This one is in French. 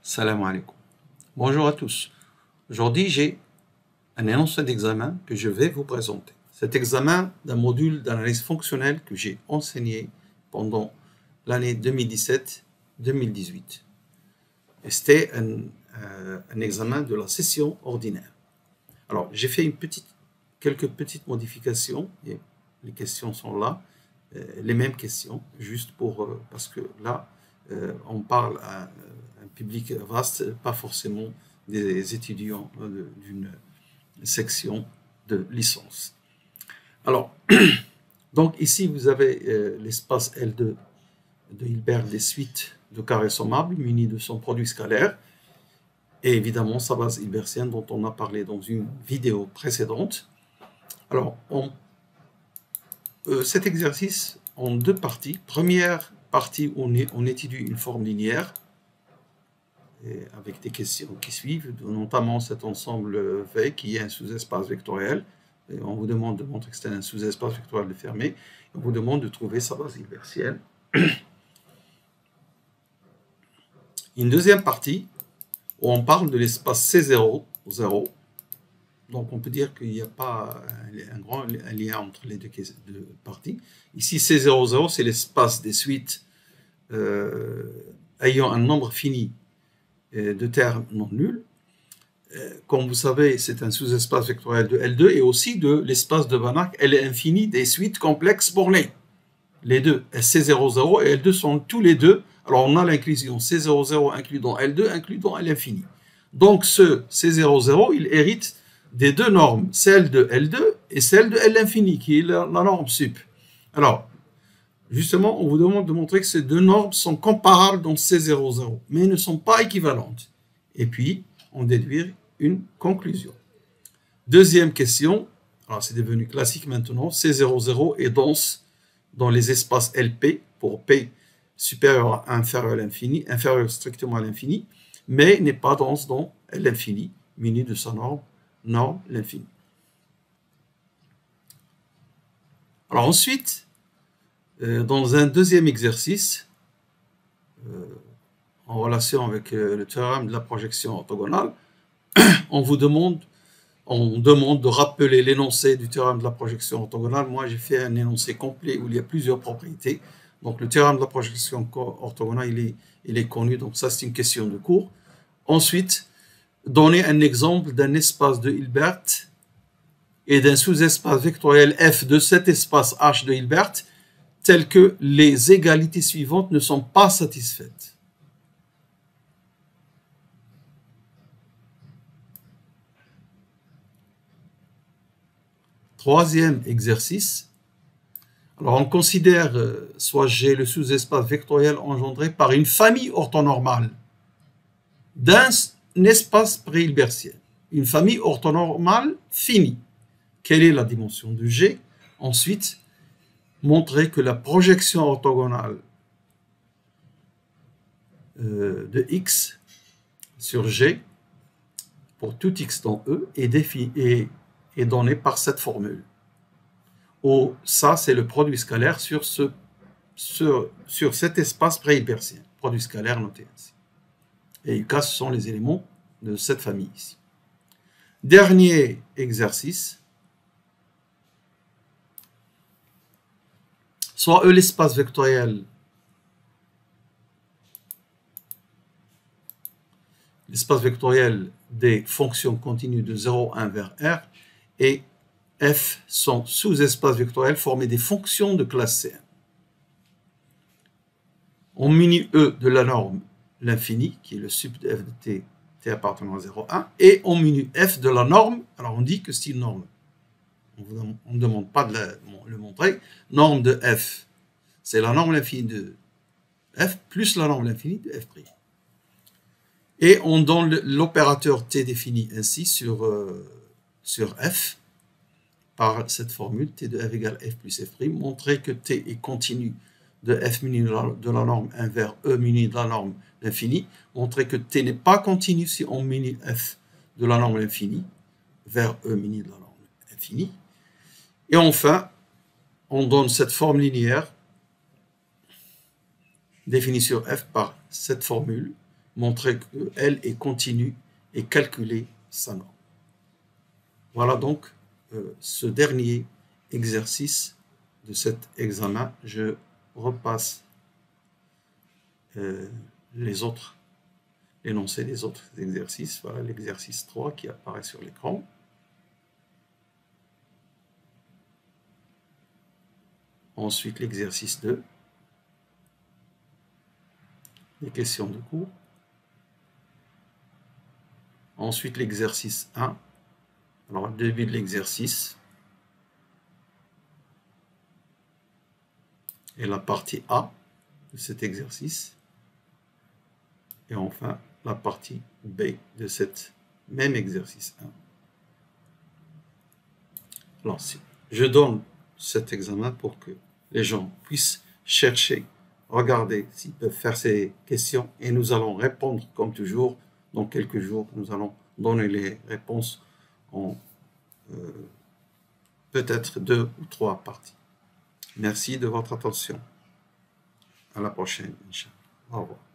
Salam alaikum. Bonjour à tous. Aujourd'hui, j'ai un énoncé d'examen que je vais vous présenter. Cet examen d'un module d'analyse fonctionnelle que j'ai enseigné pendant l'année 2017-2018. Et c'était un examen de la session ordinaire. Alors, j'ai fait quelques petites modifications. Et les questions sont là, les mêmes questions, juste parce que là, on parle à un public vaste, pas forcément des étudiants d'une section de licence. Alors, donc ici vous avez l'espace L2 de Hilbert des suites de carrés sommables munis de son produit scalaire et évidemment sa base hilbertienne dont on a parlé dans une vidéo précédente. Alors, cet exercice en deux parties. Première partie, on étudie une forme linéaire et avec des questions qui suivent, notamment cet ensemble V qui est un sous-espace vectoriel. Et on vous demande de montrer que c'est un sous-espace vectoriel fermé. On vous demande de trouver sa base hilbertienne. Une deuxième partie où on parle de l'espace C0, 0. Donc on peut dire qu'il n'y a pas un lien entre les deux parties. Ici C0, 0, c'est l'espace des suites ayant un nombre fini de termes non nuls. Comme vous savez, c'est un sous-espace vectoriel de L2 et aussi de l'espace de Banach, L est infini des suites complexes bornées. Les deux, C00 et L2 sont tous les deux. Alors on a l'inclusion C00 inclus dans L2, inclus dans L infini. Donc ce C00, il hérite des deux normes, celle de L2 et celle de L infini, qui est la norme sup. Alors, justement, on vous demande de montrer que ces deux normes sont comparables dans C00, mais ne sont pas équivalentes. Et puis, on déduit une conclusion. Deuxième question, alors c'est devenu classique maintenant, C00 est dense dans les espaces LP, pour P supérieur à inférieur à l'infini, inférieur strictement à l'infini, mais n'est pas dense dans L infini, muni de sa norme l'infini. Alors ensuite, dans un deuxième exercice, en relation avec le théorème de la projection orthogonale, on demande de rappeler l'énoncé du théorème de la projection orthogonale. Moi, j'ai fait un énoncé complet où il y a plusieurs propriétés. Donc, le théorème de la projection orthogonale, il est connu. Donc, ça, c'est une question de cours. Ensuite, donner un exemple d'un espace de Hilbert et d'un sous-espace vectoriel F de cet espace H de Hilbert tel que les égalités suivantes ne sont pas satisfaites. Troisième exercice. Alors, on considère soit G le sous-espace vectoriel engendré par une famille orthonormale d'un espace pré-hilbertien. Une famille orthonormale finie. Quelle est la dimension de G? Ensuite, montrer que la projection orthogonale de X sur G pour tout X dans E est donnée par cette formule. Où ça, c'est le produit scalaire sur cet espace pré-hilbertien. Produit scalaire noté ainsi. Et UK, ce sont les éléments de cette famille ici. Dernier exercice. Soit E l'espace vectoriel, des fonctions continues de 0, 1 vers R, et F sont sous-espaces vectoriels formés des fonctions de classe C1. On munit E de la norme l'infini, qui est le sup de f de t, t appartenant à 0, 1, et on munit F de la norme, alors on dit que c'est une norme, on ne demande pas de le montrer, norme de F, c'est la norme l'infini de F plus la norme l'infini de F'. Et on donne l'opérateur T défini ainsi sur F, par cette formule, T de F égale F plus F', montrer que T est continu de F muni de la norme 1 vers E muni de la norme l'infini, montrer que T n'est pas continu si on munit F de la norme l'infini vers E muni de la norme infinie. Et enfin, on donne cette forme linéaire définie sur F par cette formule, montrer qu'elle est continue et calculer sa norme. Voilà donc ce dernier exercice de cet examen. Je repasse l'énoncé des autres exercices. Voilà l'exercice 3 qui apparaît sur l'écran. Ensuite, l'exercice 2. Les questions de cours. Ensuite, l'exercice 1. Alors, le début de l'exercice. Et la partie A de cet exercice. Et enfin, la partie B de cet même exercice 1. Alors, je donne cet examen pour que les gens puissent chercher, regarder s'ils peuvent faire ces questions et nous allons répondre comme toujours. Dans quelques jours, nous allons donner les réponses en peut-être 2 ou 3 parties. Merci de votre attention. À la prochaine, Inch'Allah. Au revoir.